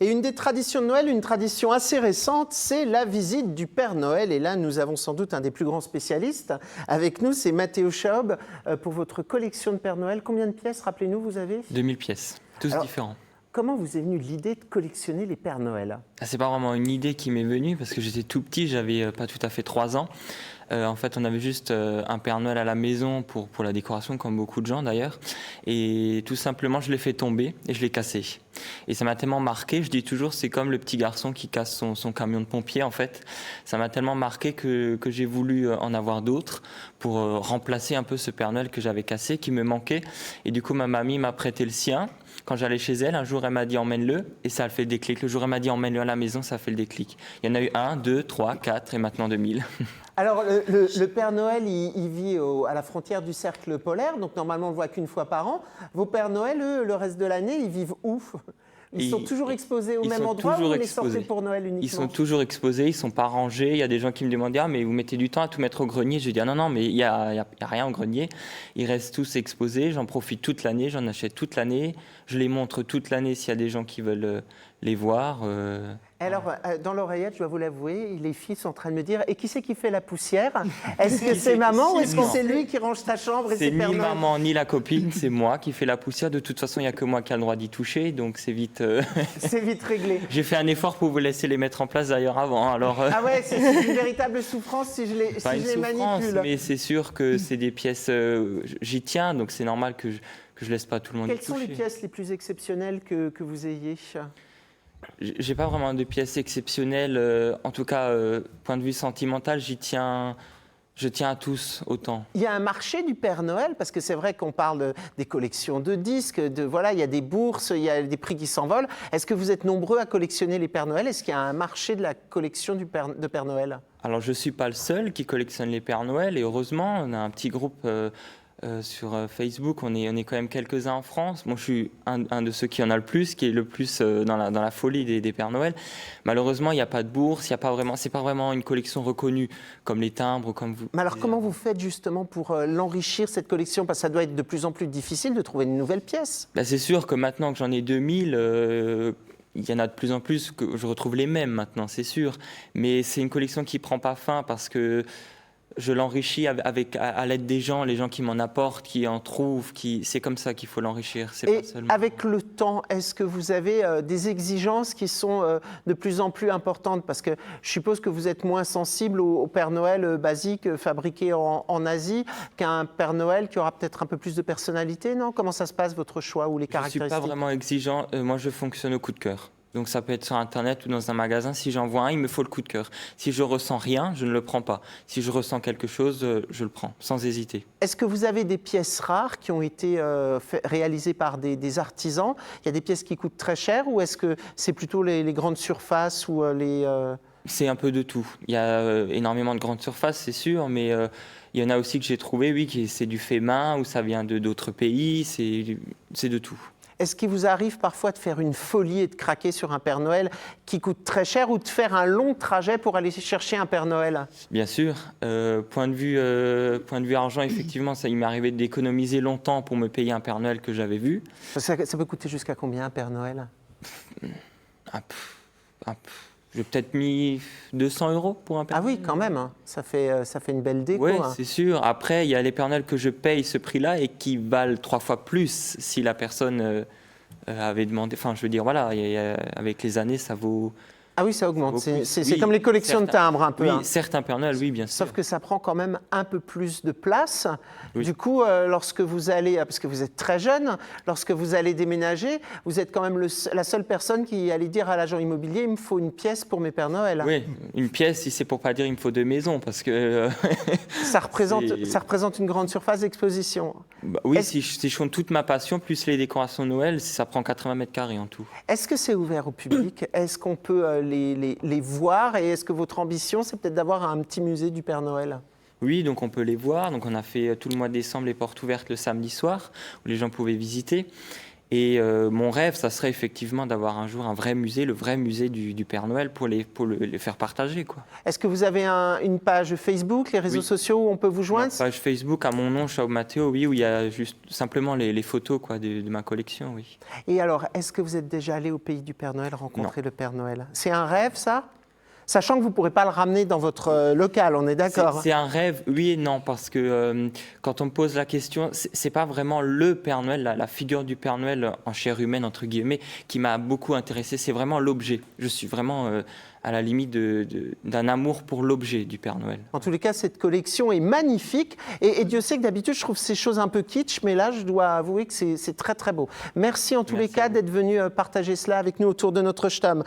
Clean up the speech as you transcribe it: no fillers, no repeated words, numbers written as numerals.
Et une des traditions de Noël, une tradition assez récente, c'est la visite du Père Noël. Et là, nous avons sans doute un des plus grands spécialistes avec nous, c'est Matteo Schaub. Pour votre collection de Père Noël, combien de pièces, rappelez-nous, vous avez? 2000 pièces, tous différents. Comment vous est venue l'idée de collectionner les Pères Noël? C'est pas vraiment une idée qui m'est venue parce que j'étais tout petit, j'avais pas tout à fait 3 ans. En fait, on avait juste un Père Noël à la maison pour la décoration, comme beaucoup de gens d'ailleurs. Et tout simplement, je l'ai fait tomber et je l'ai cassé. Et ça m'a tellement marqué, je dis toujours, c'est comme le petit garçon qui casse son camion de pompier en fait. Ça m'a tellement marqué que j'ai voulu en avoir d'autres pour remplacer un peu ce Père Noël que j'avais cassé, qui me manquait. Et du coup, ma mamie m'a prêté le sien. Quand j'allais chez elle, un jour, elle m'a dit emmène-le, et ça a fait le déclic. Le jour, elle m'a dit emmène-le à la maison, ça a fait le déclic. Il y en a eu 1, 2, 3, 4 et maintenant 2000. Alors, le Père Noël, il vit à la frontière du cercle polaire, donc normalement, on ne le voit qu'une fois par an. Vos Pères Noël, eux, le reste de l'année, ils vivent où? Ils sont toujours exposés au même endroit ou vous les sortez pour Noël uniquement? Ils sont toujours exposés, ils ne sont pas rangés. Il y a des gens qui me demandent ah, mais vous mettez du temps à tout mettre au grenier. Je dis ah, non, mais il n'y a rien au grenier. Ils restent tous exposés. J'en profite toute l'année, j'en achète toute l'année. Je les montre toute l'année s'il y a des gens qui veulent les voir. Alors, dans l'oreillette, je dois vous l'avouer, les filles sont en train de me dire « Et qui c'est qui fait la poussière? Est-ce que c'est maman ou est-ce que c'est lui qui range ta chambre ?» C'est ni maman ni la copine, c'est moi qui fais la poussière. De toute façon, il n'y a que moi qui a le droit d'y toucher, donc c'est vite... C'est vite réglé. J'ai fait un effort pour vous laisser les mettre en place d'ailleurs avant. Alors, Ah ouais, c'est une véritable souffrance si je les manipule. Mais c'est sûr que c'est des pièces... j'y tiens, donc c'est normal que je laisse pas tout le monde y toucher. Quelles sont les pièces les plus exceptionnelles que vous ayez? J'ai pas vraiment de pièces exceptionnelles. En tout cas, point de vue sentimental, je tiens à tous autant. Il y a un marché du Père Noël, parce que c'est vrai qu'on parle des collections de disques, voilà, il y a des bourses, il y a des prix qui s'envolent. Est-ce que vous êtes nombreux à collectionner les Pères Noël? Est-ce qu'il y a un marché de la collection de Père Noël? Alors, je suis pas le seul qui collectionne les Pères Noël, et heureusement, on a un petit groupe... sur Facebook, on est quand même quelques-uns en France. Moi, je suis un de ceux qui en a le plus, qui est le plus dans la folie des Pères Noël. Malheureusement, il n'y a pas de bourse, c'est pas vraiment une collection reconnue comme les timbres, comme vous. Mais alors, comment vous faites justement pour l'enrichir, cette collection? Parce que ça doit être de plus en plus difficile de trouver une nouvelle pièce. C'est sûr que maintenant que j'en ai 2000, il y en a de plus en plus que je retrouve les mêmes maintenant, c'est sûr. Mais c'est une collection qui prend pas fin parce que je l'enrichis à l'aide des gens, les gens qui m'en apportent, qui en trouvent, c'est comme ça qu'il faut l'enrichir. Et avec le temps, est-ce que vous avez des exigences qui sont de plus en plus importantes? Parce que je suppose que vous êtes moins sensible au Père Noël basique fabriqué en Asie qu'un Père Noël qui aura peut-être un peu plus de personnalité, non? Comment ça se passe, votre choix ou les caractéristiques? Je ne suis pas vraiment exigeant. Moi, je fonctionne au coup de cœur. Donc ça peut être sur Internet ou dans un magasin. Si j'en vois un, il me faut le coup de cœur. Si je ressens rien, je ne le prends pas. Si je ressens quelque chose, je le prends, sans hésiter. Est-ce que vous avez des pièces rares qui ont été réalisées par des artisans? Il y a des pièces qui coûtent très cher ou est-ce que c'est plutôt les grandes surfaces ou les... C'est un peu de tout. Il y a énormément de grandes surfaces, c'est sûr, mais il y en a aussi que j'ai trouvé, oui, qui c'est du fait main ou ça vient d'autres pays, c'est de tout. Est-ce qu'il vous arrive parfois de faire une folie et de craquer sur un Père Noël qui coûte très cher ou de faire un long trajet pour aller chercher un Père Noël? Bien sûr. Point de vue argent, effectivement, il m'est arrivé d'économiser longtemps pour me payer un Père Noël que j'avais vu. Ça peut coûter jusqu'à combien un Père Noël? J'ai peut-être mis 200 € pour un Père Noël. Ah oui, quand même, hein. Ça fait une belle déco. Oui, hein. c'est sûr. Après, il y a les Père Noël que je paye ce prix-là et qui valent 3 fois plus si la personne avait demandé. Enfin, je veux dire, voilà, avec les années, ça vaut... Ah oui, ça augmente. C'est comme les collections de timbres un peu. Oui, hein. certains Père Noël, oui, bien sûr. Sauf que ça prend quand même un peu plus de place. Oui. Du coup, lorsque vous allez, parce que vous êtes très jeune, lorsque vous allez déménager, vous êtes quand même la seule personne qui allait dire à l'agent immobilier, il me faut une pièce pour mes Père Noël. Oui, une pièce, si c'est pour pas dire il me faut 2 maisons, parce que... ça représente une grande surface d'exposition. Bah, oui, si je compte toute ma passion, plus les décorations de Noël, ça prend 80 mètres carrés en tout. Est-ce que c'est ouvert au public? Est-ce qu'on peut les voir? Et est-ce que votre ambition, c'est peut-être d'avoir un petit musée du Père Noël? Oui, donc on peut les voir. Donc on a fait tout le mois de décembre les portes ouvertes le samedi soir, où les gens pouvaient visiter. Et mon rêve, ça serait effectivement d'avoir un jour un vrai musée, le vrai musée du Père Noël pour les faire partager, quoi. Est-ce que vous avez une page Facebook, les réseaux sociaux où on peut vous joindre? Ma page Facebook à mon nom, Chao Matteo, oui, où il y a juste simplement les photos, quoi, de ma collection, oui. Et alors, est-ce que vous êtes déjà allé au pays du Père Noël rencontrer le Père Noël? C'est un rêve, ça? Sachant que vous ne pourrez pas le ramener dans votre local, on est d'accord? C'est un rêve, oui et non, parce que quand on me pose la question, c'est pas vraiment le Père Noël, la figure du Père Noël en chair humaine, entre guillemets, qui m'a beaucoup intéressé, c'est vraiment l'objet. Je suis vraiment à la limite d'un amour pour l'objet du Père Noël. En tous les cas, cette collection est magnifique. Et Dieu sait que d'habitude, je trouve ces choses un peu kitsch, mais là, je dois avouer que c'est très, très beau. Merci en tous les cas d'être venu partager cela avec nous autour de notre stam.